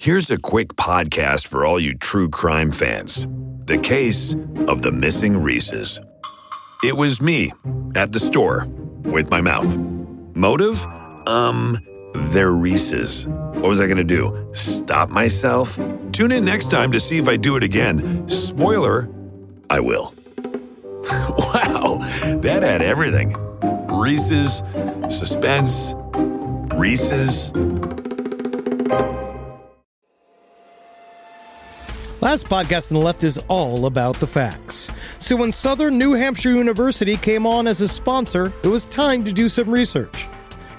Here's a quick podcast for all you true crime fans. The case of the missing Reese's. It was me at the store with my mouth. Motive? They're Reese's. What was I going to do? Stop myself? Tune in next time to see if I do it again. Spoiler, I will. Wow, that had everything. Reese's, suspense, Reese's. Last podcast on the left is all about the facts. So when Southern New Hampshire University came on as a sponsor, it was time to do some research.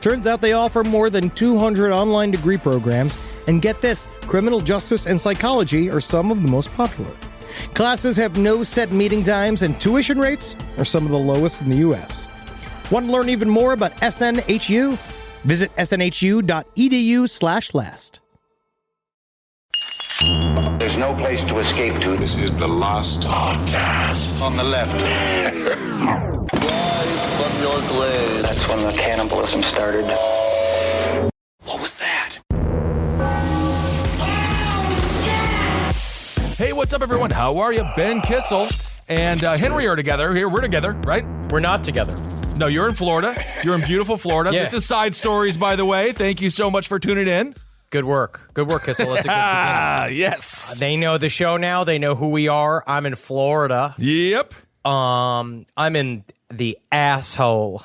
Turns out they offer more than 200 online degree programs, and get this, criminal justice and psychology are some of the most popular. Classes have no set meeting times, and tuition rates are some of the lowest in the U.S. Want to learn even more about SNHU? Visit snhu.edu/last. There's no place to escape to. This is the last podcast. On the left. From your grave. That's when the cannibalism started. What was that? Hey, what's up, everyone? How are you? Ben Kissel and Henry are together. Here, we're together, right? We're not together. No, you're in Florida. You're in beautiful Florida. Yeah. This is Side Stories, by the way. Thank you so much for tuning in. Good work. Good work, Kissel. That's a good beginning. Yes. They know the show now. They know who we are. I'm in Florida. Yep. I'm in the asshole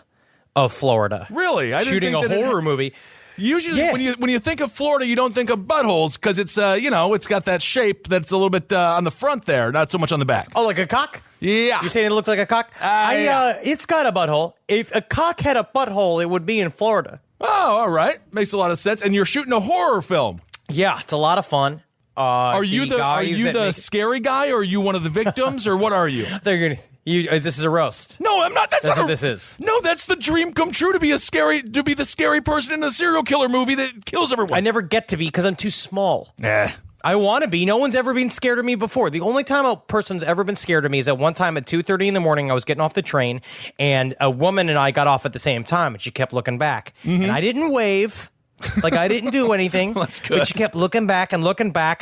of Florida. Really? I didn't shooting think a that horror movie. Usually, Yeah. when you think of Florida, you don't think of buttholes because it's it's got that shape that's a little bit on the front there, not so much on the back. Oh, like a cock? Yeah. You're saying it looks like a cock? It's got a butthole. If a cock had a butthole, it would be in Florida. Oh, all right. Makes a lot of sense. And you're shooting a horror film. Yeah, it's a lot of fun. Are you the scary guy, or are you one of the victims, or what are you? They're gonna. This is a roast. No, I'm not. That's what not this is. No, that's the dream come true to be the scary person in a serial killer movie that kills everyone. I never get to be because I'm too small. Yeah. I want to be. No one's ever been scared of me before. The only time a person's ever been scared of me is at one time at 2:30 in the morning. I was getting off the train, and a woman and I got off at the same time, and she kept looking back. Mm-hmm. And I didn't wave. Like, I didn't do anything. That's good. But she kept looking back, and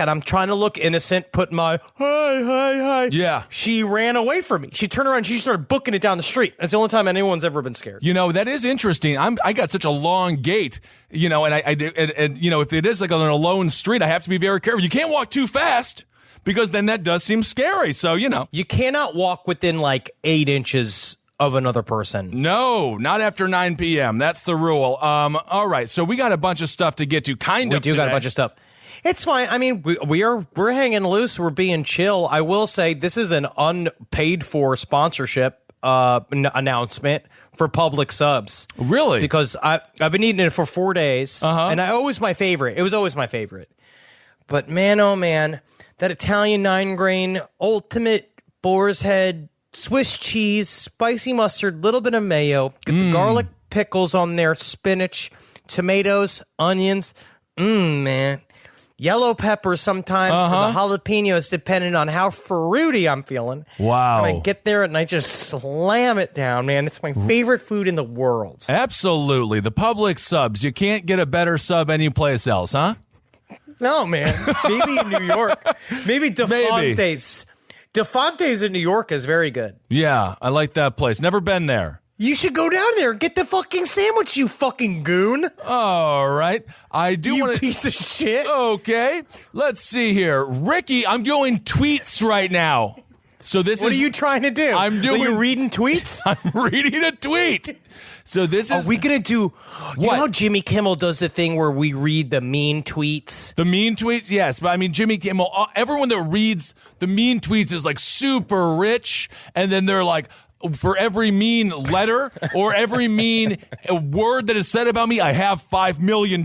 I'm trying to look innocent, put my, hi. Yeah. She ran away from me. She turned around, and she started booking it down the street. That's the only time anyone's ever been scared. You know, that is interesting. I got such a long gait, and if it is like on a lone street, I have to be very careful. You can't walk too fast because then that does seem scary. So, You cannot walk within like 8 inches of another person. No, not after 9 p.m. That's the rule. All right, so we got a bunch of stuff to get to. We do got a bunch of stuff. It's fine. I mean, we're hanging loose. We're being chill. I will say this is an unpaid for sponsorship announcement for public subs. Really? Because I've been eating it for 4 days, and It was my favorite. But man, oh man, that Italian 9-grain ultimate boar's head, Swiss cheese, spicy mustard, little bit of mayo, get the garlic pickles on there, spinach, tomatoes, onions. Man. Yellow peppers sometimes for the jalapenos, depending on how fruity I'm feeling. Wow. And I get there and I just slam it down, man. It's my favorite food in the world. Absolutely. The public subs. You can't get a better sub anyplace else, huh? No, man. Maybe in New York. Maybe DeFonte's. DeFonte's in New York is very good. Yeah, I like that place. Never been there. You should go down there and get the fucking sandwich, you fucking goon. All right. I do you want to... piece of shit. Okay. Let's see here. Ricky, I'm doing tweets right now. So this What are you trying to do? I'm doing... Are you reading tweets? I'm reading a tweet. So this is... Are we going to do... You know how Jimmy Kimmel does the thing where we read the mean tweets? The mean tweets? Yes. But I mean, Jimmy Kimmel, everyone that reads the mean tweets is like super rich. And then they're like, for every mean letter or every mean word that is said about me, I have $5 million.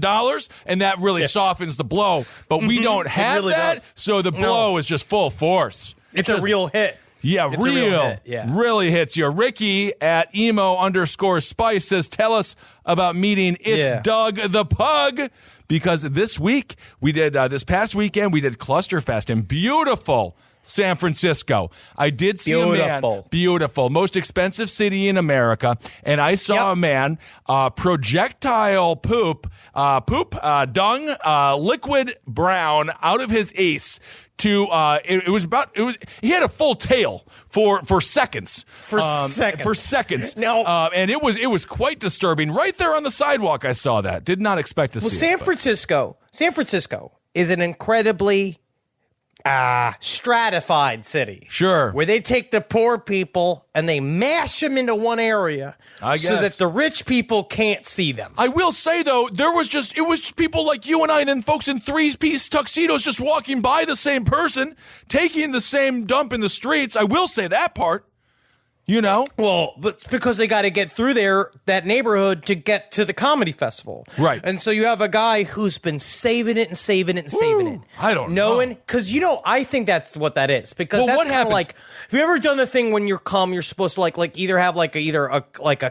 And that really softens the blow. But we don't have really that. Does. So the blow is just full force. It's a real hit. Yeah, It's a real hit, yeah. Really hits you. Ricky at emo_spice says, tell us about meeting Doug the Pug. Because this week, we did, this past weekend, we did Clusterfest in beautiful San Francisco. I did see a man. Beautiful. Most expensive city in America. And I saw a man projectile dung, liquid brown out of his ace to he had a full tail for seconds. For seconds. Now, and it was quite disturbing. Right there on the sidewalk I saw that. Did not expect to see San Francisco is an incredibly stratified city. Sure. Where they take the poor people and they mash them into one area so that the rich people can't see them. I will say, though, it was people like you and I and then folks in three-piece tuxedos just walking by the same person, taking the same dump in the streets. I will say that part. You know? Well, but because they got to get through that neighborhood to get to the comedy festival. Right. And so you have a guy who's been saving it and saving it and saving it. I don't know. Because, I think that's what that is. Because that's what kind of happens? like, have you ever done the thing when you're you're supposed to either have a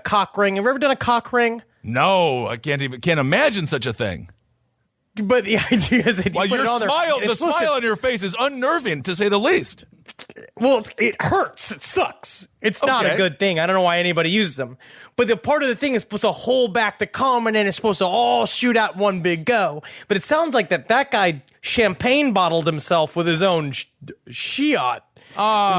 cock ring? Have you ever done a cock ring? No, I can't imagine such a thing. But the idea is that the smile on your face is unnerving, to say the least. Well, it hurts. It sucks. It's not a good thing. I don't know why anybody uses them. But the part of the thing is supposed to hold back the cum, and then it's supposed to all shoot out one big go. But it sounds like that guy champagne bottled himself with his own shiat.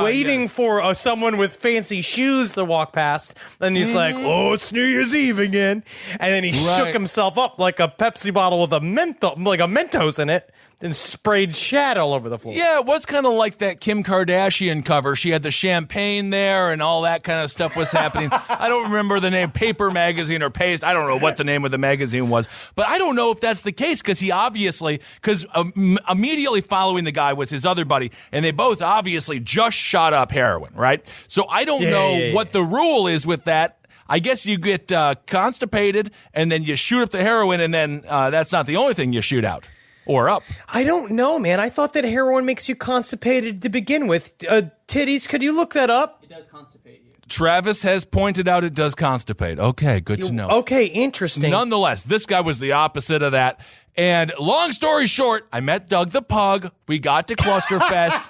Waiting for someone with fancy shoes to walk past, and he's like, "Oh, it's New Year's Eve again," and then he shook himself up like a Pepsi bottle with a Mentos in it, and sprayed shat all over the floor. Yeah, it was kind of like that Kim Kardashian cover. She had the champagne there, and all that kind of stuff was happening. I don't remember the name, Paper Magazine or Paste. I don't know what the name of the magazine was, but I don't know if that's the case because immediately following the guy was his other buddy, and they both obviously just shot up heroin, right? So I don't know what the rule is with that. I guess you get constipated, and then you shoot up the heroin, and then that's not the only thing you shoot out. Or up. I don't know, man. I thought that heroin makes you constipated to begin with. Titties, could you look that up? It does constipate you. Travis has pointed out it does constipate. Okay, good to know. Okay, interesting. Nonetheless, this guy was the opposite of that. And long story short, I met Doug the Pug. We got to Clusterfest.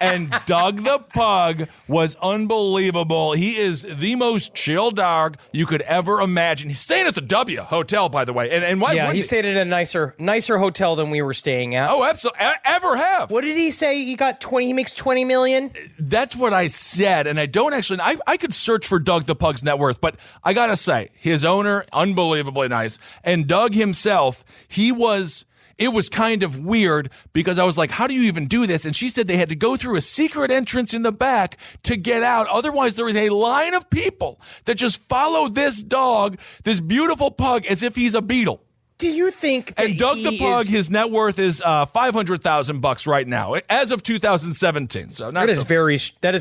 And Doug the Pug was unbelievable. He is the most chill dog you could ever imagine. He's staying at the W Hotel, by the way. And why? Yeah, he stayed at a nicer hotel than we were staying at. Oh, absolutely. Ever have. What did he say? He makes $20 million? That's what I said. And I don't actually, I could search for Doug the Pug's net worth, but I gotta say, his owner, unbelievably nice. And Doug himself, it was kind of weird because I was like, how do you even do this? And she said they had to go through a secret entrance in the back to get out. Otherwise, there is a line of people that just follow this dog, this beautiful pug, as if he's a beetle. Do you think that And Doug the Pug, his net worth is $500,000 right now, as of 2017. So that is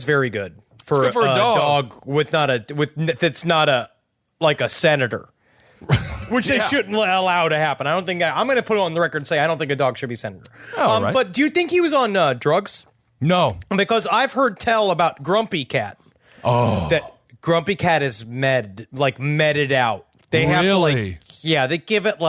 very good for a dog that's not a senator. Which they shouldn't allow to happen. I'm going to put it on the record and say I don't think a dog should be senator. Right. But do you think he was on drugs? No. Because I've heard tell about Grumpy Cat. Oh. That Grumpy Cat is meted out. They have to they give it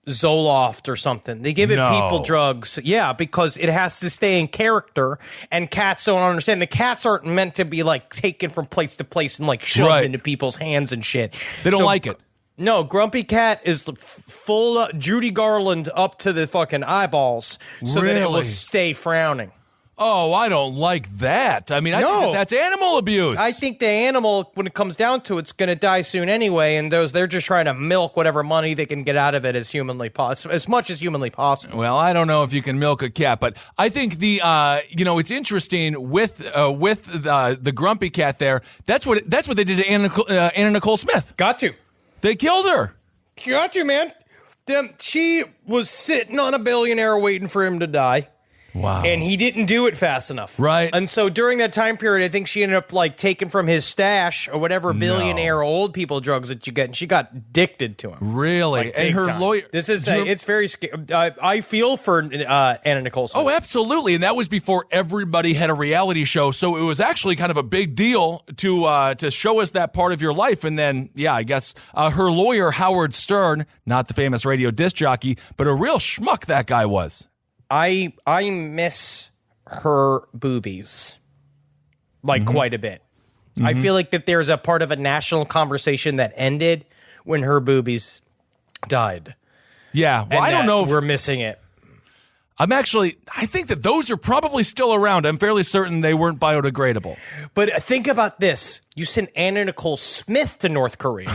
Zoloft or something. They give it people drugs. Yeah, because it has to stay in character, and cats don't understand. The cats aren't meant to be taken from place to place and shoved into people's hands and shit. They don't like it. No, Grumpy Cat is full Judy Garland up to the fucking eyeballs so that it will stay frowning. Oh, I don't like that. I mean, I think that's animal abuse. I think the animal, when it comes down to it, it's going to die soon anyway, and they're just trying to milk whatever money they can get out of it as much as humanly possible. Well, I don't know if you can milk a cat, but I think it's interesting with the Grumpy Cat there. That's what they did to Anna Nicole Smith. Got to. They killed her. Got to, man. She was sitting on a billionaire waiting for him to die. Wow. And he didn't do it fast enough. Right. And so during that time period, I think she ended up taking from his stash or whatever billionaire old people drugs that you get, and she got addicted to him. Really? And her lawyer. This is it's very scary. I feel for Anna Nicole Smith. Oh, absolutely. And that was before everybody had a reality show, so it was actually kind of a big deal to show us that part of your life. And then, I guess her lawyer Howard Stern, not the famous radio disc jockey, but a real schmuck that guy was. I miss her boobies, like quite a bit. I feel like that there's a part of a national conversation that ended when her boobies died. Yeah, well, I don't know if we're missing it. I think that those are probably still around. I'm fairly certain they weren't biodegradable. But think about this. You send Anna Nicole Smith to North Korea,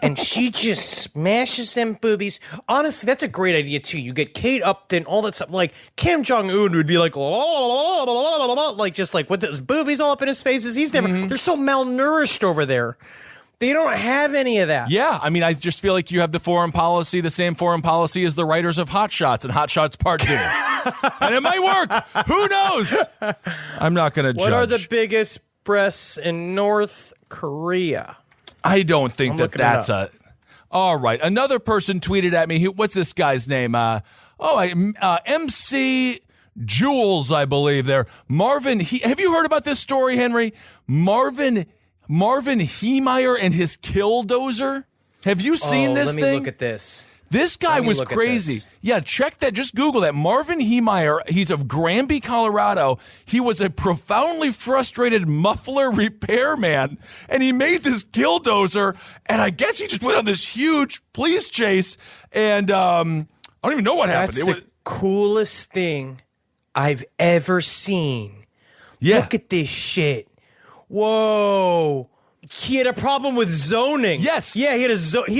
and she just smashes them boobies. Honestly, that's a great idea, too. You get Kate Upton, all that stuff. Like, Kim Jong-un would be like, like, just like with his boobies all up in his faces. He's never, they're so malnourished over there. They don't have any of that. Yeah, I mean, I just feel like you have the same foreign policy as the writers of Hot Shots and Hot Shots Part 2. And it might work. Who knows? I'm not going to judge. What are the biggest breasts in North Korea? I don't think that's a... All right, another person tweeted at me. What's this guy's name? MC Jules, I believe there. Marvin, have you heard about this story, Henry? Marvin Heemeyer and his Killdozer. Have you seen this thing? Let me look at this. This guy was crazy. Yeah, check that. Just Google that. Marvin Heemeyer, he's of Granby, Colorado. He was a profoundly frustrated muffler repairman, and he made this Killdozer, and I guess he just went on this huge police chase, and I don't even know what happened. That's the coolest thing I've ever seen. Yeah. Look at this shit. Whoa. He had a problem with zoning. Yes. Yeah, he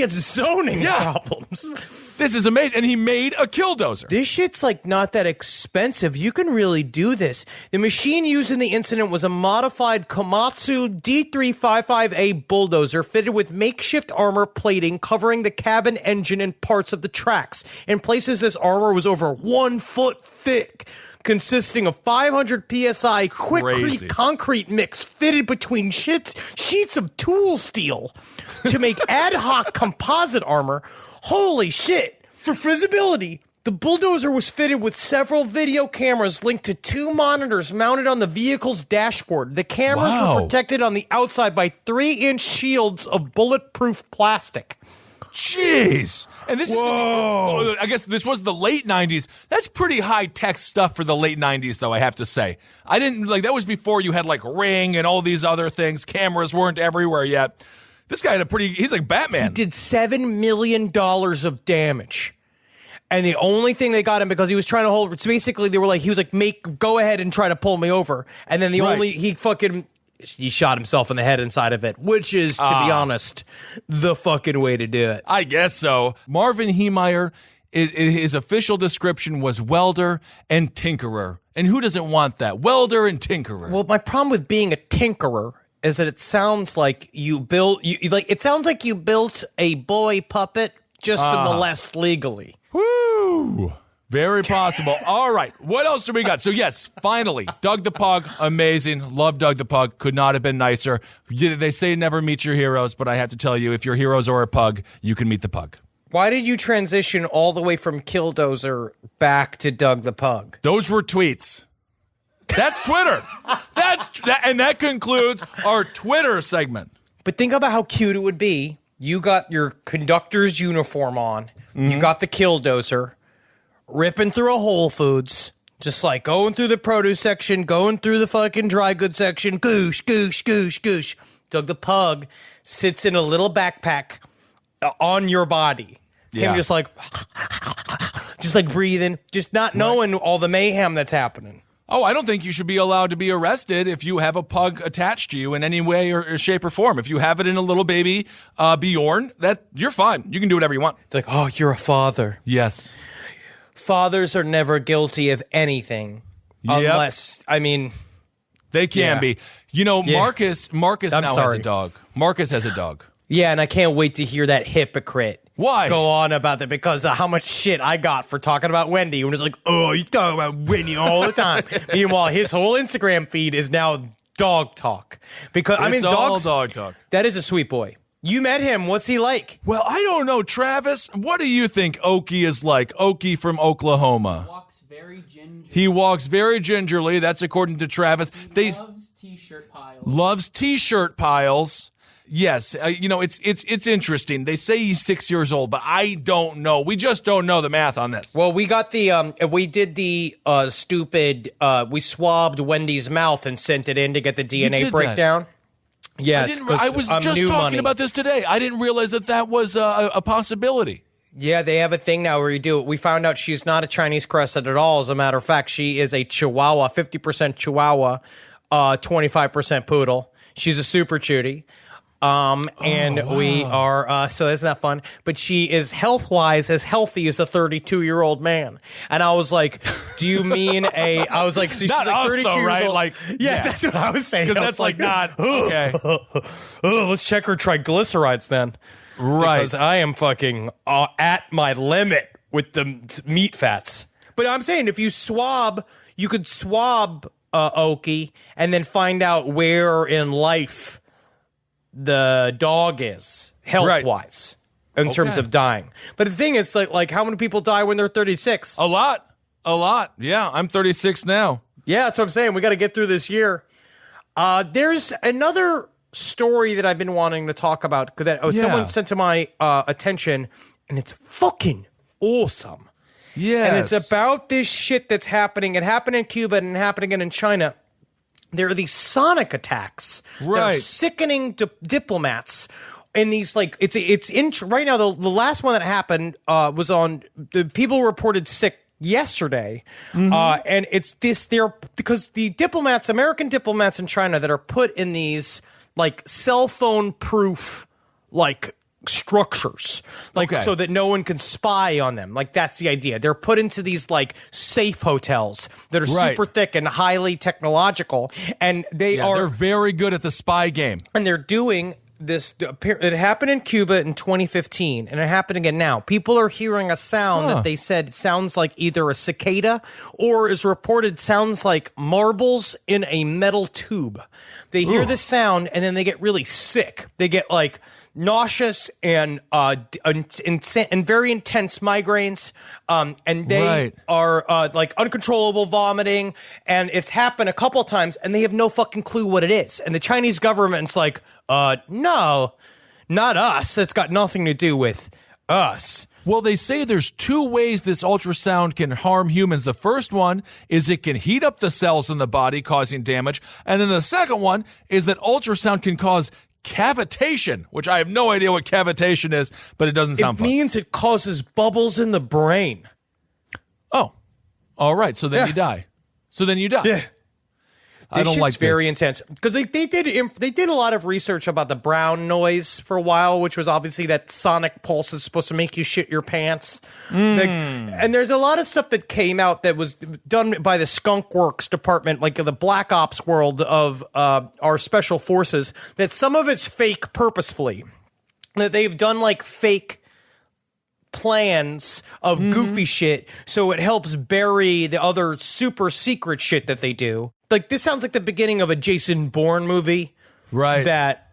had zoning problems. This is amazing. And he made a Killdozer. This shit's like not that expensive. You can really do this. The machine used in the incident was a modified Komatsu D355A bulldozer fitted with makeshift armor plating covering the cabin engine and parts of the tracks. In places, this armor was over 1 foot thick, consisting of 500 psi quickcrete concrete mix fitted between sheets of tool steel to make ad hoc composite armor. Holy shit. For visibility, the bulldozer was fitted with several video cameras linked to 2 monitors mounted on the vehicle's dashboard. The cameras were protected on the outside by 3-inch shields of bulletproof plastic. Jeez. And this is, I guess this was the late 90s. That's pretty high-tech stuff for the late 90s, though, I have to say. That was before you had, like, Ring and all these other things. Cameras weren't everywhere yet. This guy had he's like Batman. He did $7 million of damage. And the only thing they got him because he was trying to hold, it's basically, they were like, he was like, go ahead and try to pull me over. And then he shot himself in the head inside of it, which is, to be honest, the fucking way to do it. I guess so. Marvin Heemeyer, his official description was welder and tinkerer. And who doesn't want that? Welder and tinkerer. Well, my problem with being a tinkerer is that it sounds like you built a boy puppet just to molest legally. Woo! Very possible. All right. What else do we got? So, yes, finally, Doug the Pug, amazing. Love Doug the Pug. Could not have been nicer. They say never meet your heroes, but I have to tell you, if your heroes are a pug, you can meet the pug. Why did you transition all the way from Killdozer back to Doug the Pug? Those were tweets. That's Twitter. And that concludes our Twitter segment. But think about how cute it would be. You got your conductor's uniform on. Mm-hmm. You got the Killdozer. Ripping through a Whole Foods, just like going through the produce section, going through the fucking dry goods section, goosh, goosh, goosh, goosh. Doug the Pug sits in a little backpack on your body. Yeah. Him just like breathing, just not knowing all the mayhem that's happening. Oh, I don't think you should be allowed to be arrested if you have a pug attached to you in any way or shape or form. If you have it in a little baby Bjorn, you're fine. You can do whatever you want. It's like, oh, you're a father. Yes. Fathers are never guilty of anything. Yep. Unless, they can be. You know, Marcus has a dog. Marcus has a dog. Yeah, and I can't wait to hear that hypocrite Why? Go on about that because of how much shit I got for talking about Wendy. When it's like, oh, you talk about Wendy all the time. Meanwhile, his whole Instagram feed is now dog talk. Because all dog talk. That is a sweet boy. You met him. What's he like? Well, I don't know, Travis. What do you think Okie is like? Okie from Oklahoma. He walks very gingerly. That's according to Travis. Loves t-shirt piles. Loves t-shirt piles. Yes, it's interesting. They say he's 6 years old, but I don't know. We just don't know the math on this. Well, we got we did the stupid. We swabbed Wendy's mouth and sent it in to get the DNA breakdown. That. Yeah, I was just talking about this today. I didn't realize that was a possibility. Yeah, they have a thing now where you do it. We found out she's not a Chinese crested at all. As a matter of fact, she is a Chihuahua, 50% Chihuahua, 25% Poodle. She's a super cutie. We are, so isn't that fun? But she is health-wise as healthy as a 32-year-old man. And I was like, do you mean I was like, so she's not like us 32 though, years right? old. Like, yeah, that's what I was saying. Because that's like not, okay. Let's check her triglycerides then. Right. Because I am fucking at my limit with the meat fats. But I'm saying if you could swab Oki and then find out where in life the dog is health-wise in terms of dying. But the thing is, like how many people die when they're 36? A lot. Yeah, I'm 36 now. Yeah, that's what I'm saying. We got to get through this year. There's another story that I've been wanting to talk about that someone sent to my attention, and it's fucking awesome. Yeah, and it's about this shit that's happening. It happened in Cuba and happening in China. There are these sonic attacks that are sickening diplomats. And these it's right now. The last one that happened was on the people reported sick yesterday, and it's because the diplomats, American diplomats in China, that are put in these like cell phone proof structures, so that no one can spy on them. Like that's the idea. They're put into these like safe hotels that are super thick and highly technological, and they're very good at the spy game. And they're doing this. It happened in Cuba in 2015, and it happened again now. People are hearing a sound that they said sounds like either a cicada or is reported sounds like marbles in a metal tube. They hear the sound and then they get really sick. They get like nauseous and very intense migraines, and they are like uncontrollable vomiting, and it's happened a couple of times, and they have no fucking clue what it is. And the Chinese government's like, no, not us. It's got nothing to do with us. Well, they say there's two ways this ultrasound can harm humans. The first one is it can heat up the cells in the body, causing damage. And then the second one is that ultrasound can cause cavitation, which I have no idea what cavitation is, but it doesn't sound fun. It means it causes bubbles in the brain. Oh, all right. So then you die. Yeah. I don't like this. Very intense because they did a lot of research about the brown noise for a while, which was obviously that sonic pulse that's supposed to make you shit your pants. And there's a lot of stuff that came out that was done by the Skunk Works department, like the Black Ops world of our special forces, that some of it's fake purposefully. That they've done like fake plans of goofy shit so it helps bury the other super secret shit that they do. Like, this sounds like the beginning of a Jason Bourne movie. Right. That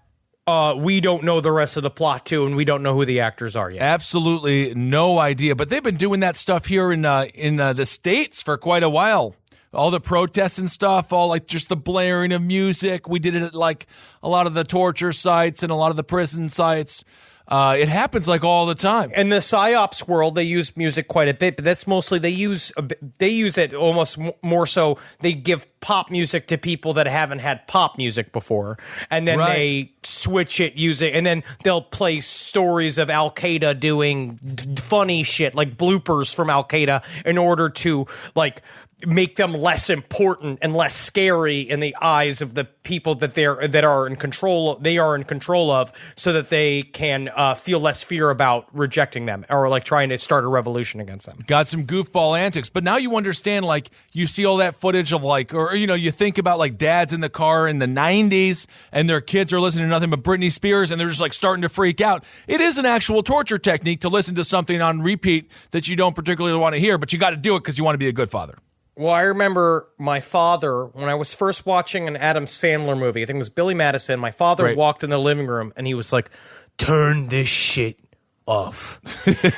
we don't know the rest of the plot to, and we don't know who the actors are yet. Absolutely no idea. But they've been doing that stuff here in the States for quite a while. All the protests and stuff, all like just the blaring of music. We did it at like a lot of the torture sites and a lot of the prison sites. It happens like all the time. In the psyops world, they use music quite a bit, but that's mostly they use it almost more so. They give pop music to people that haven't had pop music before, and then they switch it, use it, and then they'll play stories of Al Qaeda doing funny shit like bloopers from Al Qaeda in order to like make them less important and less scary in the eyes of the people that they are in control of, so that they can feel less fear about rejecting them or like trying to start a revolution against them. Got some goofball antics, but now you understand, like, you see all that footage of like, or you think about like dads in the car in the 90s and their kids are listening to nothing but Britney Spears and they're just like starting to freak out. It is an actual torture technique to listen to something on repeat that you don't particularly want to hear, but you got to do it because you want to be a good father. Well, I remember my father, when I was first watching an Adam Sandler movie, I think it was Billy Madison, my father walked in the living room and he was like, turn this shit off.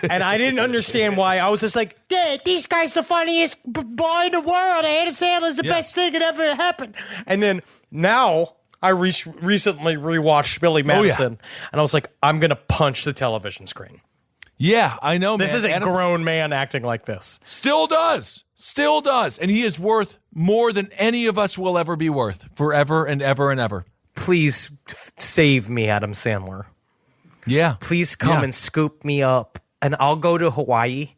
And I didn't understand why. I was just like, Dad, this guy's the funniest boy in the world. Adam Sandler's the best thing that ever happened. And then now I recently rewatched Billy Madison, and I was like, I'm going to punch the television screen. Yeah, I know, man. This is a grown man acting like this. Still does. And he is worth more than any of us will ever be worth, forever and ever and ever. Please save me, Adam Sandler. Yeah. Please come and scoop me up, and I'll go to Hawaii.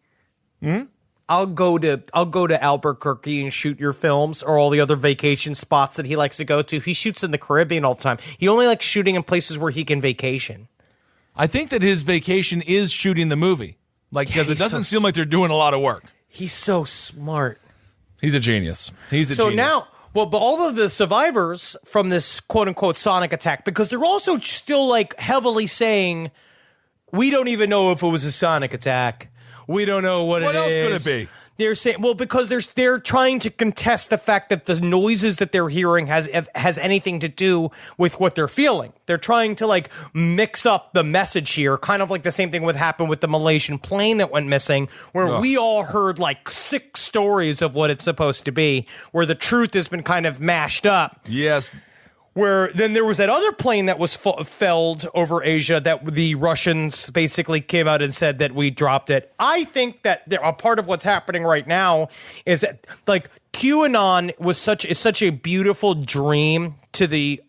I'll go to Albuquerque and shoot your films or all the other vacation spots that he likes to go to. He shoots in the Caribbean all the time. He only likes shooting in places where he can vacation. I think that his vacation is shooting the movie. Like, because it doesn't seem like they're doing a lot of work. He's so smart. He's a genius. So now, but all of the survivors from this quote-unquote sonic attack, because they're also still like heavily saying, we don't even know if it was a sonic attack. We don't know what it is. What else could it be? They're saying, well, because they're trying to contest the fact that the noises that they're hearing has anything to do with what they're feeling. They're trying to like mix up the message here, kind of like the same thing what happened with the Malaysian plane that went missing, where we all heard like 6 stories of what it's supposed to be, where the truth has been kind of mashed up. Yes. Where then there was that other plane that was felled over Asia that the Russians basically came out and said that we dropped it. I think that a part of what's happening right now is that like QAnon is such a beautiful dream to the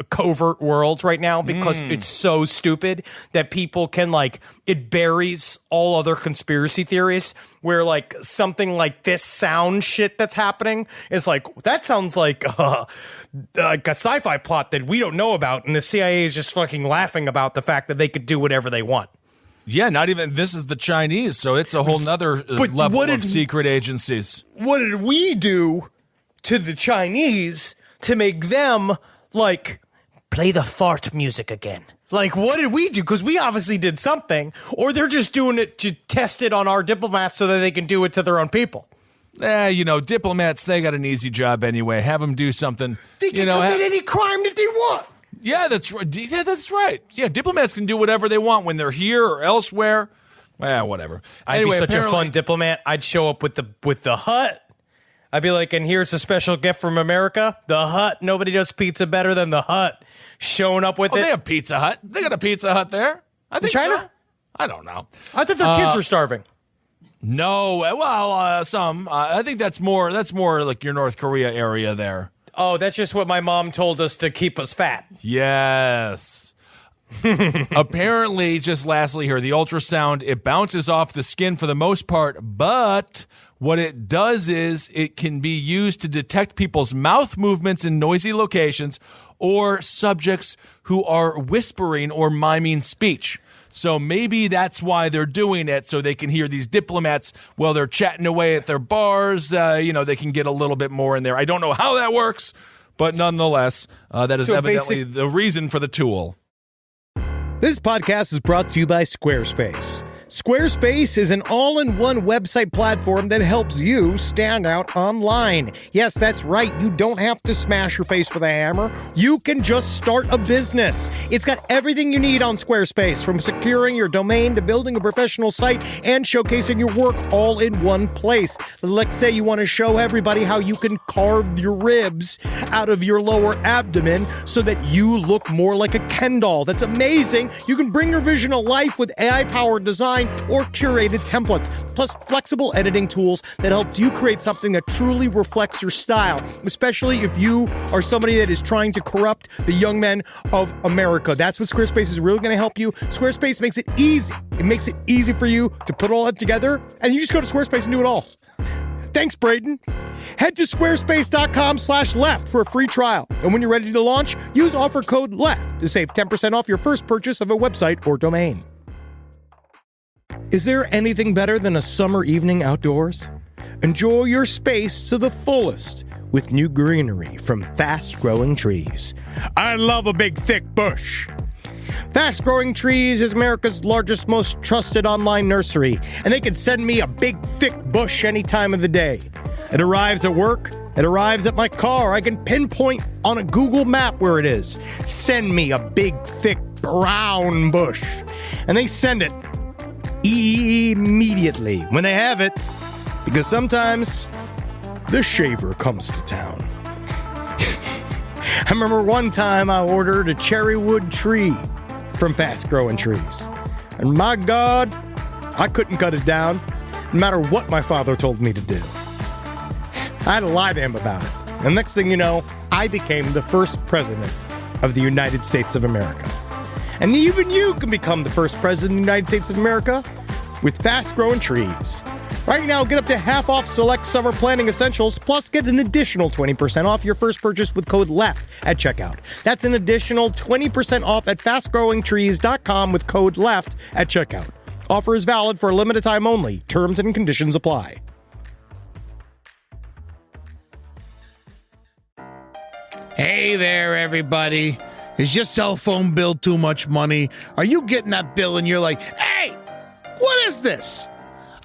covert world right now because it's so stupid that people can like it buries all other conspiracy theories where like something like this sound shit that's happening is like that sounds like a sci-fi plot that we don't know about, and the CIA is just fucking laughing about the fact that they could do whatever they want. Yeah, not even this is the Chinese, so it's a whole nother level of secret agencies. What did we do to the Chinese to make them like play the fart music again? Like, what did we do? Because we obviously did something, or they're just doing it to test it on our diplomats so that they can do it to their own people. Diplomats, they got an easy job anyway. Have them do something. They can commit any crime that they want. Yeah, that's right. Yeah, that's right. Yeah, diplomats can do whatever they want when they're here or elsewhere. Whatever. I'd be such a fun diplomat. I'd show up with the hut. I'd be like, and here's a special gift from America. The hut. Nobody does pizza better than the hut. Showing up with it. They have Pizza Hut. They got a Pizza Hut there. I think China? So. I don't know. I thought their kids were starving. No, well, some. I think that's more like your North Korea area there. Oh, that's just what my mom told us to keep us fat. Yes. Apparently, just lastly here, the ultrasound, it bounces off the skin for the most part, but what it does is it can be used to detect people's mouth movements in noisy locations or subjects who are whispering or miming speech. So maybe that's why they're doing it, so they can hear these diplomats while they're chatting away at their bars. They can get a little bit more in there. I don't know how that works, but nonetheless, that is evidently the reason for the tool. This podcast is brought to you by Squarespace. Squarespace is an all-in-one website platform that helps you stand out online. Yes, that's right. You don't have to smash your face with a hammer. You can just start a business. It's got everything you need on Squarespace, from securing your domain to building a professional site and showcasing your work all in one place. Let's say you want to show everybody how you can carve your ribs out of your lower abdomen so that you look more like a Ken doll. That's amazing. You can bring your vision to life with AI-powered design or curated templates, plus flexible editing tools that helps you create something that truly reflects your style, especially if you are somebody that is trying to corrupt the young men of America. That's what Squarespace is really going to help you. Squarespace makes it easy. It makes it easy for you to put all that together, and you just go to Squarespace and do it all. Thanks, Braden. Head to squarespace.com/left for a free trial. And when you're ready to launch, use offer code LEFT to save 10% off your first purchase of a website or domain. Is there anything better than a summer evening outdoors? Enjoy your space to the fullest with new greenery from Fast Growing Trees. I love a big, thick bush. Fast Growing Trees is America's largest, most trusted online nursery, and they can send me a big, thick bush any time of the day. It arrives at work. It arrives at my car. I can pinpoint on a Google map where it is. Send me a big, thick, brown bush. And they send it immediately when they have it, because sometimes the shaver comes to town. I remember one time I ordered a cherry wood tree from Fast Growing Trees. And my God, I couldn't cut it down, no matter what my father told me to do. I had to lie to him about it. And next thing you know, I became the first president of the United States of America. And even you can become the first president of the United States of America with Fast Growing Trees. Right now, get up to half off select summer planning essentials, plus get an additional 20% off your first purchase with code LEFT at checkout. That's an additional 20% off at fastgrowingtrees.com with code LEFT at checkout. Offer is valid for a limited time only. Terms and conditions apply. Hey there, everybody. Is your cell phone bill too much money? Are you getting that bill and you're like, hey, what is this?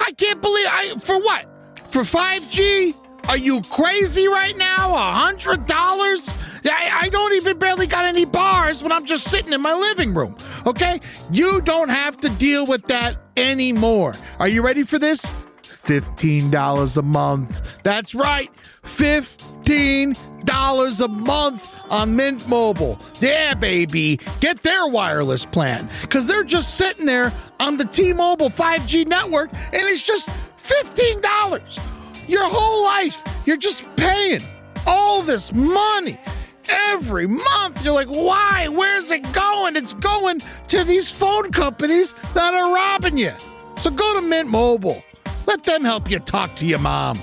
I can't believe for what? For 5G? Are you crazy right now? $100? I don't even barely got any bars when I'm just sitting in my living room. Okay? You don't have to deal with that anymore. Are you ready for this? $15 a month. That's right. $15 a month on Mint Mobile. Yeah, baby. Get their wireless plan. Because they're just sitting there on the T-Mobile 5G network, and it's just $15. Your whole life, you're just paying all this money every month. You're like, why? Where's it going? It's going to these phone companies that are robbing you. So go to Mint Mobile. Let them help you talk to your mom.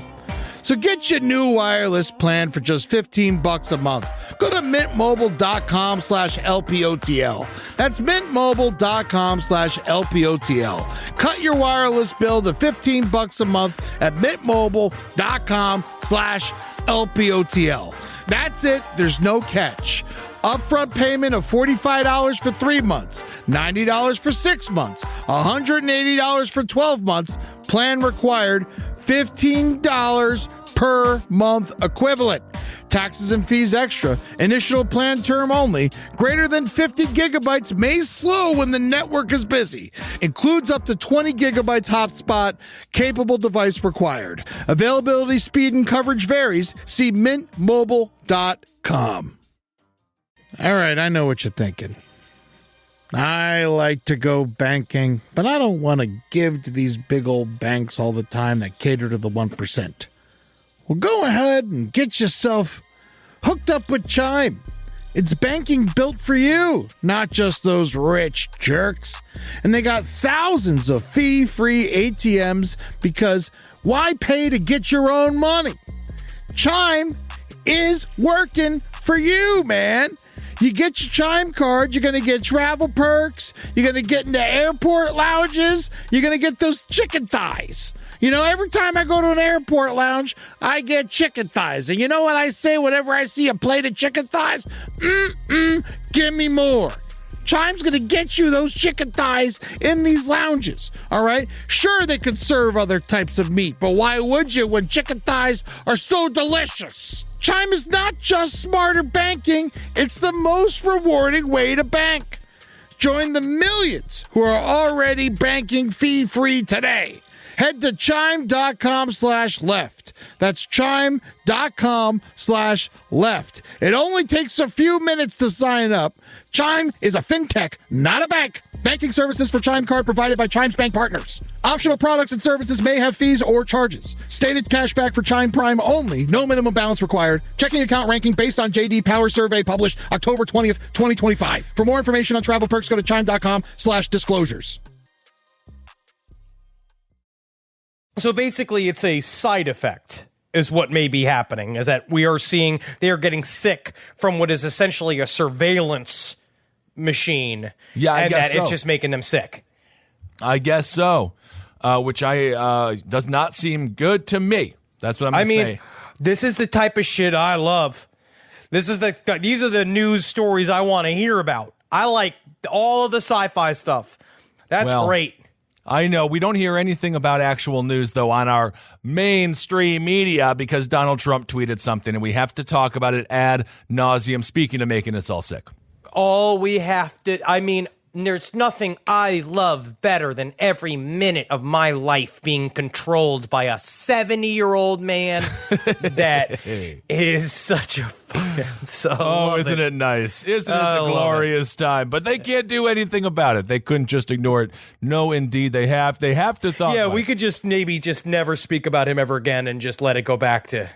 So get your new wireless plan for just $15 a month. Go to mintmobile.com/LPOTL. That's mintmobile.com/LPOTL. Cut your wireless bill to $15 a month at mintmobile.com/LPOTL. That's it. There's no catch. Upfront payment of $45 for 3 months, $90 for 6 months, $180 for 12 months. Plan required, $15 per month equivalent. Taxes and fees extra. Initial plan term only. Greater than 50 gigabytes may slow when the network is busy. Includes up to 20 gigabytes hotspot. Capable device required. Availability, speed, and coverage varies. See mintmobile.com. All right, I know what you're thinking. I like to go banking, but I don't want to give to these big old banks all the time that cater to the 1%. Well, go ahead and get yourself hooked up with Chime. It's banking built for you, not just those rich jerks. And they got thousands of fee-free ATMs because why pay to get your own money? Chime is working for you, man. You get your Chime card, you're going to get travel perks, you're going to get into airport lounges, you're going to get those chicken thighs. You know, every time I go to an airport lounge, I get chicken thighs. And you know what I say whenever I see a plate of chicken thighs? Give me more. Chime's going to get you those chicken thighs in these lounges, all right? Sure, they could serve other types of meat, but why would you when chicken thighs are so delicious? Chime is not just smarter banking, it's the most rewarding way to bank. Join the millions who are already banking fee-free today. Head to chime.com/left. That's chime.com/left. It only takes a few minutes to sign up. Chime is a fintech, not a bank. Banking services for Chime Card provided by Chime's bank partners. Optional products and services may have fees or charges. Stated cashback for Chime Prime only. No minimum balance required. Checking account ranking based on JD Power Survey published October 20th, 2025. For more information on travel perks, go to chime.com/disclosures. So basically, it's a side effect is what may be happening, is that we are seeing they are getting sick from what is essentially a surveillance machine. Yeah, I and guess that so. It's just making them sick. I guess so, which does not seem good to me. That's what I'm going to say. This is the type of shit I love. These are the news stories I want to hear about. I like all of the sci-fi stuff. That's great. I know. We don't hear anything about actual news, though, on our mainstream media because Donald Trump tweeted something, and we have to talk about it ad nauseum, speaking of making us all sick. All we have to, there's nothing I love better than every minute of my life being controlled by a 70-year-old man that is such a fucking so. Oh, isn't it nice? Isn't it a glorious time? But they can't do anything about it. They couldn't just ignore it. No, indeed, they have. They have to thought. Yeah, we could just maybe just never speak about him ever again and just let it go back to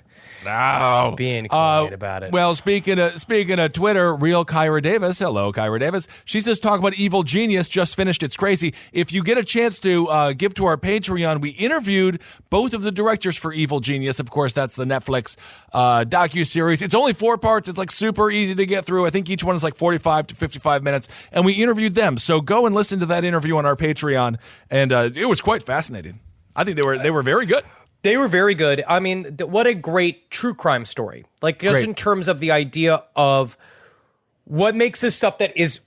being quiet about it. Well, speaking of Twitter, real Kyra Davis. Hello, Kyra Davis. She says, talk about Evil Genius. Just finished. It's crazy. If you get a chance to give to our Patreon, we interviewed both of the directors for Evil Genius. Of course, that's the Netflix docuseries. It's only 4 parts. It's like super easy to get through. I think each one is like 45 to 55 minutes. And we interviewed them. So go and listen to that interview on our Patreon. And it was quite fascinating. I think they were very good. They were very good. I mean, what a great true crime story. Like, just in terms of the idea of what makes this stuff that is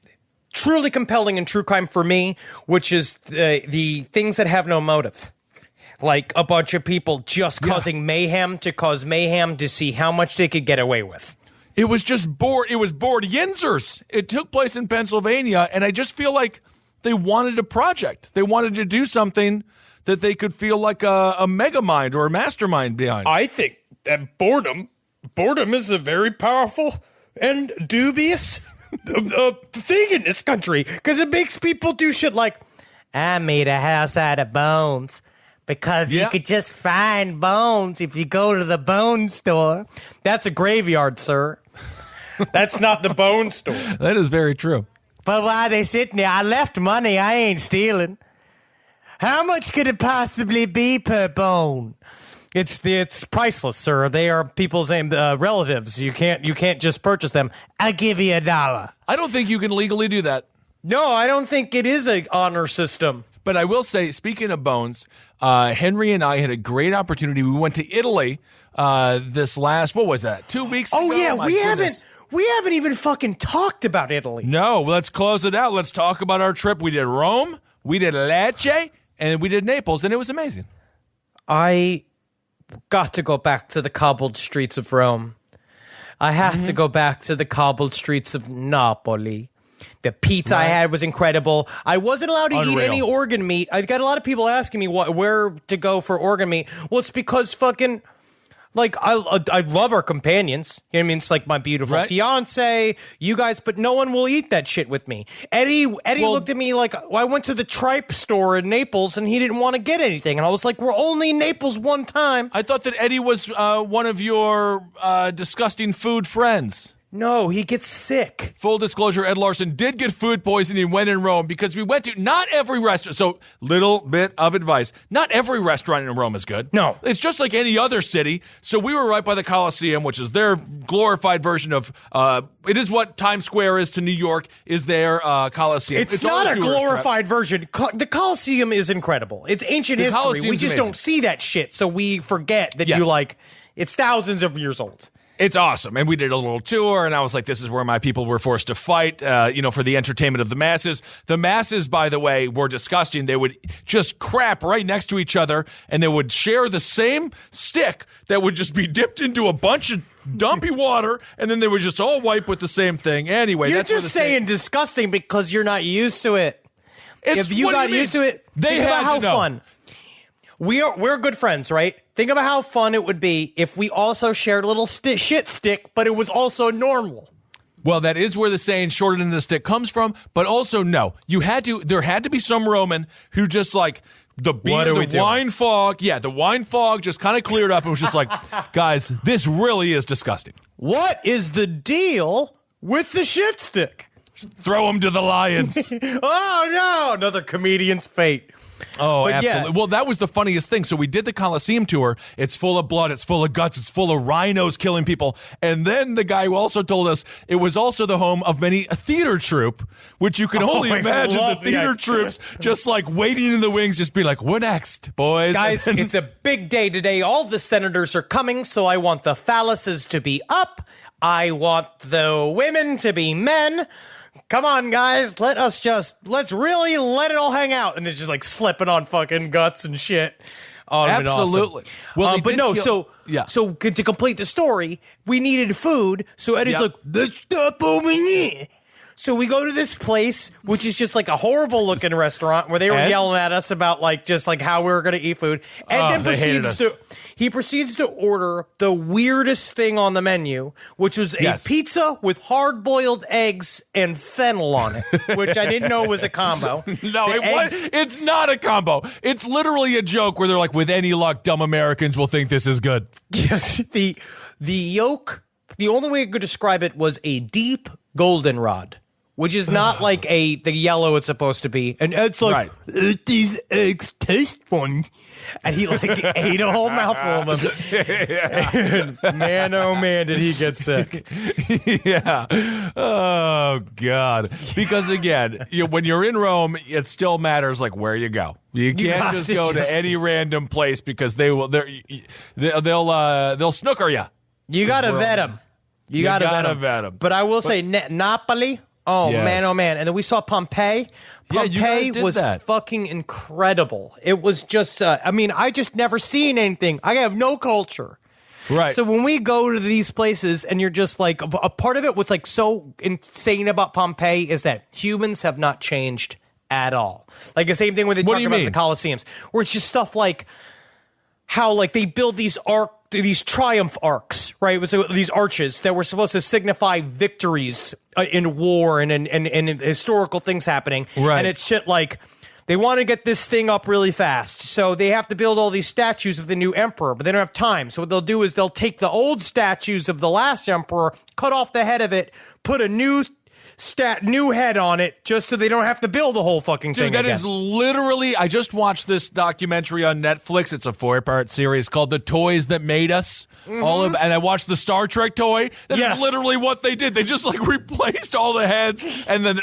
truly compelling in true crime for me, which is the things that have no motive. Like a bunch of people just causing mayhem to cause mayhem to see how much they could get away with. It was just bored. It was bored Yinzers. It took place in Pennsylvania, and I just feel like they wanted a project. They wanted to do something that they could feel like a mega mind or a mastermind behind. I think that boredom is a very powerful and dubious thing in this country, because it makes people do shit like, I made a house out of bones because you could just find bones if you go to the bone store. That's a graveyard, sir. That's not the bone store. That is very true. But while they sitting there, I left money. I ain't stealing. How much could it possibly be per bone? It's priceless, sir. They are people's relatives. You can't just purchase them. I'll give you $1. I don't think you can legally do that. No, I don't think it is an honor system. But I will say, speaking of bones, Henry and I had a great opportunity. We went to Italy this last, what was that, 2 weeks ago? Oh, yeah, we haven't even fucking talked about Italy. No, let's close it out. Let's talk about our trip. We did Rome, we did Lecce, and we did Naples, and it was amazing. I got to go back to the cobbled streets of Rome. I have to go back to the cobbled streets of Napoli. The pizza I had was incredible. I wasn't allowed to eat any organ meat. I've got a lot of people asking me where to go for organ meat. Well, it's because fucking... Like, I love our companions. You know what I mean? It's like my beautiful fiance, you guys, but no one will eat that shit with me. Eddie looked at me like, I went to the tripe store in Naples and he didn't want to get anything. And I was like, we're only in Naples one time. I thought that Eddie was one of your disgusting food friends. No, he gets sick. Full disclosure, Ed Larson did get food poisoning when in Rome because we went to not every restaurant. So, little bit of advice. Not every restaurant in Rome is good. No. It's just like any other city. So we were right by the Colosseum, which is their glorified version of, it is what Times Square is to New York, is their Colosseum. It's not a glorified version. The Colosseum is incredible. It's ancient history. We just don't see that shit. So we forget that it's thousands of years old. It's awesome. And we did a little tour, and I was like, this is where my people were forced to fight, for the entertainment of the masses. The masses, by the way, were disgusting. They would just crap right next to each other, and they would share the same stick that would just be dipped into a bunch of dumpy water, and then they would just all wipe with the same thing. Anyway, you're just saying disgusting because you're not used to it. If you got used to it, think about how fun. We're good friends, right? Think about how fun it would be if we also shared a little shit stick, but it was also normal. Well, that is where the saying "shorter than the stick" comes from. But also, no, there had to be some Roman who just like the wine fog. Yeah, the wine fog just kind of cleared up and was just like, guys, this really is disgusting. What is the deal with the shit stick? Throw him to the lions. Oh no, another comedian's fate. Oh, but absolutely. Yeah. Well, that was the funniest thing. So we did the Colosseum tour. It's full of blood. It's full of guts. It's full of rhinos killing people. And then the guy who also told us it was also the home of many a theater troupe, which you can only imagine the theater troops just like waiting in the wings, just be like, we're next, boys. Guys, it's a big day today. All the senators are coming, so I want the phalluses to be up. I want the women to be men. Come on, guys, let's really let it all hang out. And it's just like slipping on fucking guts and shit. Absolutely. Awesome. Well, so to complete the story, we needed food. So Eddie's like, let's stop over here. So we go to this place, which is just like a horrible looking restaurant where they were yelling at us about just how we were going to eat food. And then he proceeds to order the weirdest thing on the menu, which was a pizza with hard-boiled eggs and fennel on it, which I didn't know was a combo. No, it's not a combo. It's literally a joke where they're like, with any luck, dumb Americans will think this is good. Yes, the yolk, the only way I could describe it was a deep goldenrod. Which is not like the yellow it's supposed to be. And Ed's like, these eggs taste funny. And he ate a whole mouthful of them. And man, oh man, did he get sick. Yeah. Oh, God. Because again, when you're in Rome, it still matters where you go. You can't just go to any random place because they'll snooker you. You got to vet them. You got to vet them. But I will say, Napoli. Oh, man, oh, man. And then we saw Pompeii. Pompeii was fucking incredible. It was just, I just never seen anything. I have no culture. Right. So when we go to these places and you're just a part of it was so insane about Pompeii is that humans have not changed at all. Like the same thing when they talk about the Colosseums, where it's just stuff like how they build these triumph arcs, right? So these arches that were supposed to signify victories in war and historical things happening. Right. And it's shit like they want to get this thing up really fast. So they have to build all these statues of the new emperor, but they don't have time. So what they'll do is they'll take the old statues of the last emperor, cut off the head of it, put a new head on it just so they don't have to build the whole fucking thing again. That is literally, I just watched this documentary on Netflix. It's a 4-part series called The Toys That Made Us. And I watched the Star Trek toy. That's literally what they did. They just replaced all the heads, and then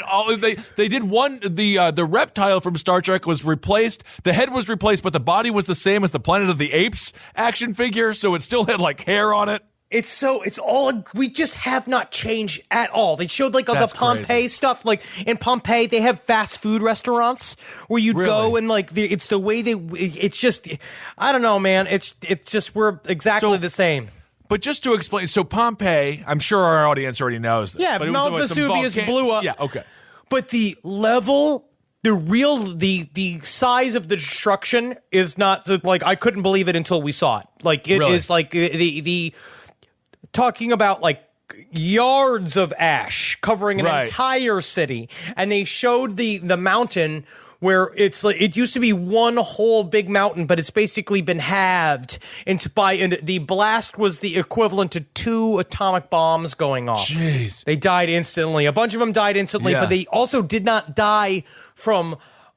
they did one. The reptile from Star Trek was replaced. The head was replaced, but the body was the same as the Planet of the Apes action figure, so it still had hair on it. We just have not changed at all. They showed the Pompeii stuff. In Pompeii, they have fast food restaurants where you go and it's the way it's just, I don't know, man. It's just, we're exactly the same. But just to explain, so Pompeii, I'm sure our audience already knows this. Yeah, but Mount Vesuvius blew up. Yeah, okay. But the level, the size of the destruction is not, I couldn't believe it until we saw it. Is the talking about yards of ash covering an entire city, and they showed the mountain where it used to be one whole big mountain, but it's basically been halved and the blast was the equivalent to 2 atomic bombs going off. Jeez. They died instantly. A bunch of them died instantly, but they also did not die from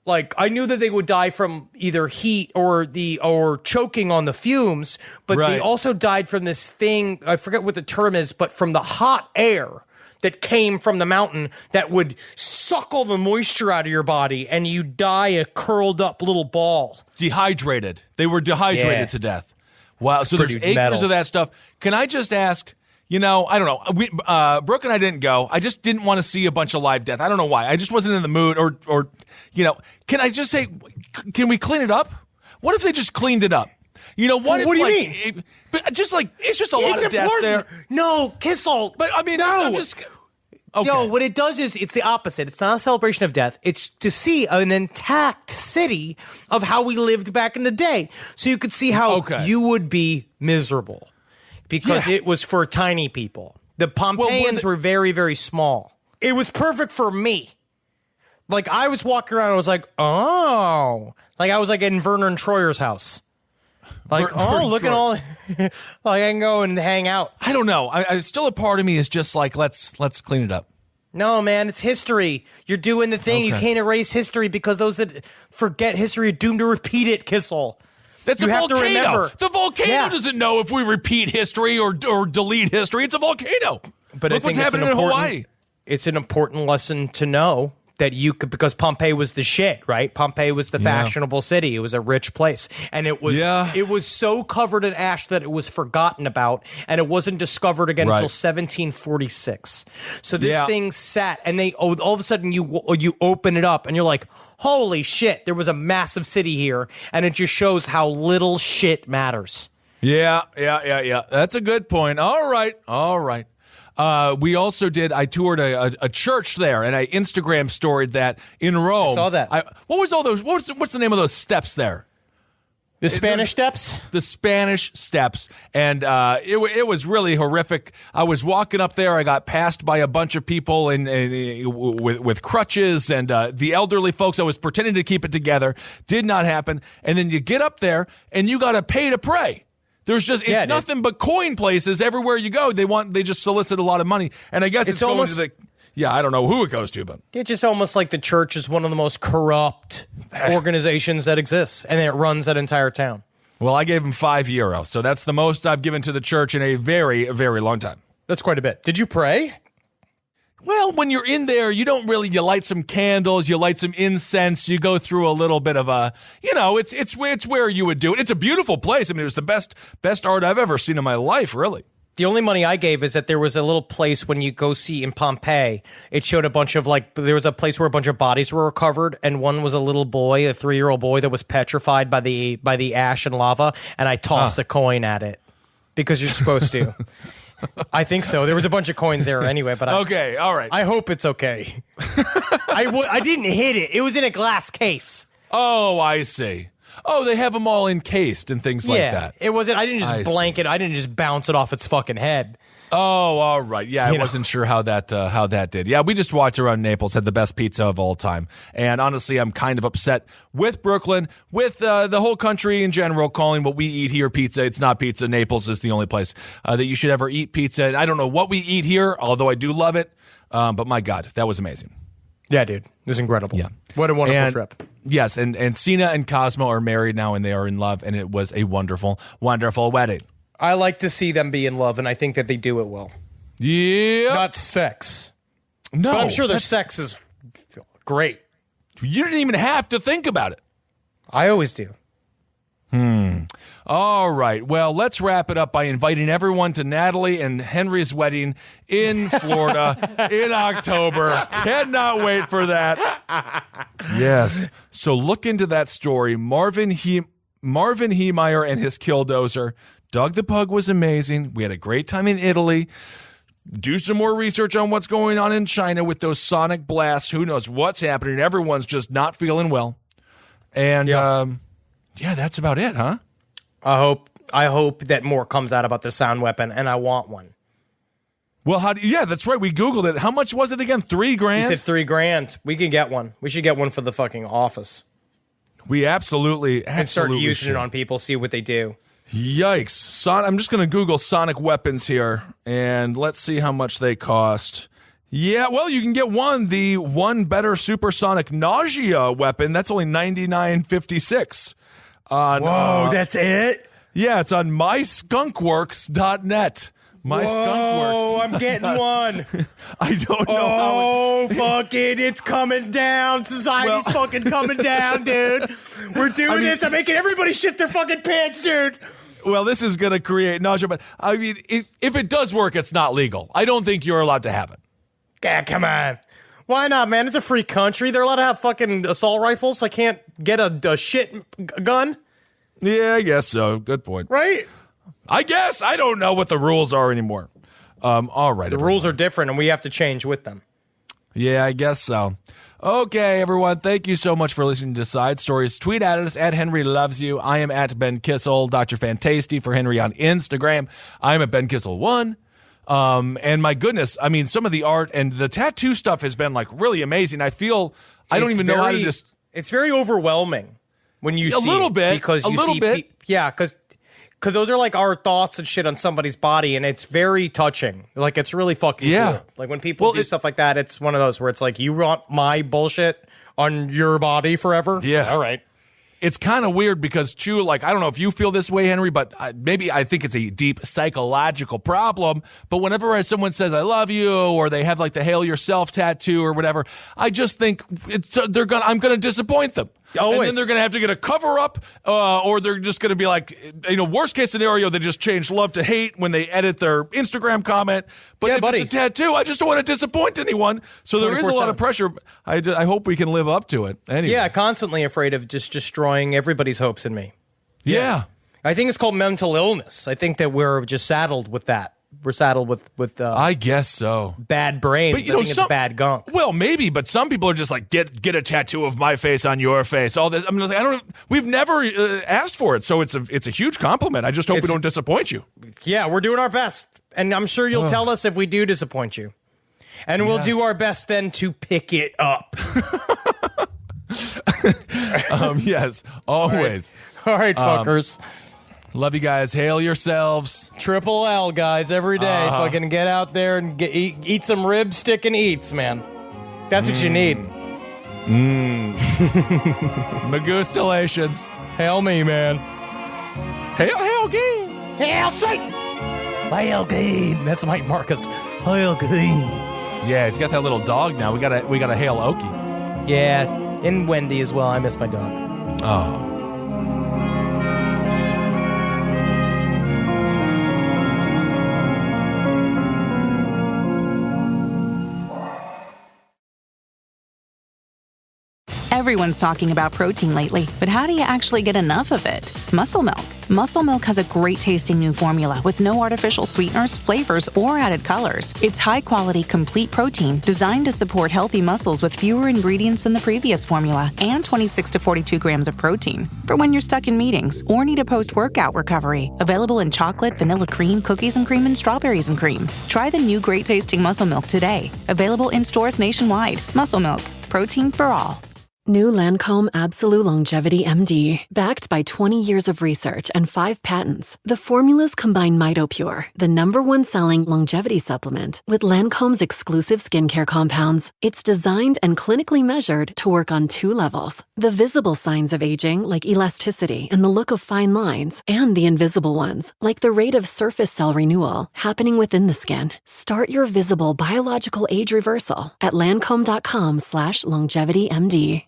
I knew that they would die from either heat or choking on the fumes, but they also died from this thing, I forget what the term is, but from the hot air that came from the mountain that would suck all the moisture out of your body, and you die a curled up little ball. Dehydrated. They were dehydrated to death. Wow. So there's acres of that stuff. Can I just ask, I don't know. Brooke and I didn't go. I just didn't want to see a bunch of live death. I don't know why. I just wasn't in the mood or can I just say, can we clean it up? What if they just cleaned it up? What do you mean? It's just a lot of death there. No, Kissel. But I mean, no. Okay. No, what it does is it's the opposite. It's not a celebration of death. It's to see an intact city of how we lived back in the day. So you could see how you would be miserable. Because it was for tiny people. The Pompeians were very, very small. It was perfect for me. I was walking around and I was oh. I was in Vernon Troyer's house. Look at all. I can go and hang out. I don't know. I still a part of me is just let's clean it up. No, man, it's history. You're doing the thing. You can't erase history because those that forget history are doomed to repeat it, Kissel. That's a volcano. The volcano doesn't know if we repeat history or delete history. It's a volcano. But look what's happening in Hawaii. It's an important lesson to know that you could, because Pompeii was the shit, right? Pompeii was the fashionable city. It was a rich place. And it was so covered in ash that it was forgotten about, and it wasn't discovered again until 1746. So this thing sat, and they all of a sudden you open it up and you're like, holy shit, there was a massive city here, and it just shows how little shit matters. Yeah. That's a good point. All right. We also I toured a church there, and I Instagram storied that in Rome. I saw that. What's the name of those steps there? The Spanish Steps? The Spanish Steps. And it was really horrific. I was walking up there. I got passed by a bunch of people with crutches and the elderly folks. I was pretending to keep it together. Did not happen. And then you get up there and you got to pay to pray. It's nothing but coin places everywhere you go. They just solicit a lot of money. And I guess it's going to the... Yeah, I don't know who it goes to, but... It's just almost like the church is one of the most corrupt organizations that exists, and it runs that entire town. Well, I gave him €5, so that's the most I've given to the church in a very, very long time. That's quite a bit. Did you pray? Well, when you're in there, you light some candles, you light some incense, you go through a little bit of a, it's where you would do it. It's a beautiful place. I mean, it was the best art I've ever seen in my life, really. The only money I gave is that there was a little place when you go see in Pompeii, it showed a bunch of there was a place where a bunch of bodies were recovered, and one was a little boy, a 3-year-old boy that was petrified by the ash and lava, and I tossed a coin at it because you're supposed to. I think so. There was a bunch of coins there anyway, but okay, all right. I hope it's okay. I didn't hit it. It was in a glass case. Oh, I see. Oh, they have them all encased and things like that. It wasn't. I didn't just blank it. I didn't just bounce it off its fucking head. Oh, all right. Yeah, I wasn't sure how that did. Yeah, we just walked around Naples, had the best pizza of all time, and honestly, I'm kind of upset with Brooklyn, with the whole country in general, calling what we eat here pizza. It's not pizza. Naples is the only place that you should ever eat pizza. And I don't know what we eat here, although I do love it. But my God, that was amazing. Yeah, dude. It was incredible. Yeah. What a wonderful trip. Yes, and Cena and Cosmo are married now, and they are in love, and it was a wonderful, wonderful wedding. I like to see them be in love, and I think that they do it well. Yeah. Not sex. No. But I'm sure their sex is great. You didn't even have to think about it. I always do. All right. Well, let's wrap it up by inviting everyone to Natalie and Henry's wedding in Florida in October. Cannot wait for that. Yes. So look into that story. Marvin Heemeyer and his Killdozer. Doug the Pug was amazing. We had a great time in Italy. Do some more research on what's going on in China with those sonic blasts. Who knows what's happening? Everyone's just not feeling well. And yeah, that's about it, huh? I hope that more comes out about the sound weapon, and I want one. Well, yeah, that's right. We Googled it. How much was it again? $3,000? You said $3,000. We can get one. We should get one for the fucking office. We absolutely and start using it on people, see what they do. Yikes. I'm just going to Google sonic weapons here, and let's see how much they cost. Yeah, well, you can get the one better supersonic nausea weapon. That's only $99.56. Whoa, that's it? Yeah, it's on myskunkworks.net. Whoa, I'm getting one. I don't know it's coming down. Society's fucking coming down, dude. We're doing this. I'm making everybody shit their fucking pants, dude. Well, this is going to create nausea, but I mean, if it does work, it's not legal. I don't think you're allowed to have it. Yeah, come on. Why not, man? It's a free country. They're allowed to have fucking assault rifles. I can't get a shit gun. Yeah, I guess so. Good point. Right? I guess. I don't know what the rules are anymore. All right. The rules are different, and we have to change with them. Yeah, I guess so. Okay, everyone. Thank you so much for listening to Side Stories. Tweet at us at Henry Loves You. I am at Ben Kissel. Dr. Fantasty for Henry on Instagram. I am at Ben Kissel 1. And my goodness, I mean, some of the art and the tattoo stuff has been like really amazing. I feel I don't even know how to just. It's very overwhelming when you see a little bit because you see, because those are like our thoughts and shit on somebody's body, and it's very touching. Like it's really fucking cool. Like when people do stuff like that, it's one of those where it's like, you want my bullshit on your body forever? Yeah, all right. It's kind of weird because, too, like, I don't know if you feel this way, Henry, but maybe I think it's a deep psychological problem. But whenever someone says, I love you, or they have like the Hail Yourself tattoo or whatever, I just think I'm going to disappoint them. Always. And then they're going to have to get a cover up, or they're just going to be like, worst case scenario, they just change love to hate when they edit their Instagram comment. But if it's a tattoo, I just don't want to disappoint anyone. So there is a lot of pressure. I hope we can live up to it. Anyway. Yeah, constantly afraid of just destroying everybody's hopes in me. Yeah. I think it's called mental illness. I think that we're just saddled with that we're saddled with I guess so. bad brains. But, I think it's bad gunk. Well, maybe, but some people are just like, get a tattoo of my face on your face. All this. I mean, like, we've never asked for it, so it's a huge compliment. I just hope we don't disappoint you. Yeah, we're doing our best, and I'm sure you'll tell us if we do disappoint you, and we'll do our best then to pick it up. Yes, always. All right, fuckers. Love you guys. Hail yourselves. Triple L, guys, every day. Fucking get out there and eat some rib stick and eats, man. That's what you need. Magustalations. Hail me, man. Hail Gain. Hail Satan. Hail Gain. That's Mike Marcus. Hail Gain. Yeah, it's got that little dog now. We gotta hail Oki. Yeah, and Wendy as well. I miss my dog. Oh. Everyone's talking about protein lately, but how do you actually get enough of it? Muscle Milk. Muscle Milk has a great tasting new formula with no artificial sweeteners, flavors, or added colors. It's high quality, complete protein designed to support healthy muscles with fewer ingredients than the previous formula and 26 to 42 grams of protein. For when you're stuck in meetings or need a post-workout recovery. Available in chocolate, vanilla cream, cookies and cream, and strawberries and cream. Try the new great tasting Muscle Milk today. Available in stores nationwide. Muscle Milk. Protein for all. New Lancome Absolute Longevity MD. Backed by 20 years of research and 5 patents, the formulas combine MitoPure, the #1 selling longevity supplement, with Lancome's exclusive skincare compounds. It's designed and clinically measured to work on 2 levels: the visible signs of aging, like elasticity and the look of fine lines, and the invisible ones, like the rate of surface cell renewal happening within the skin. Start your visible biological age reversal at Lancome.com/longevitymd.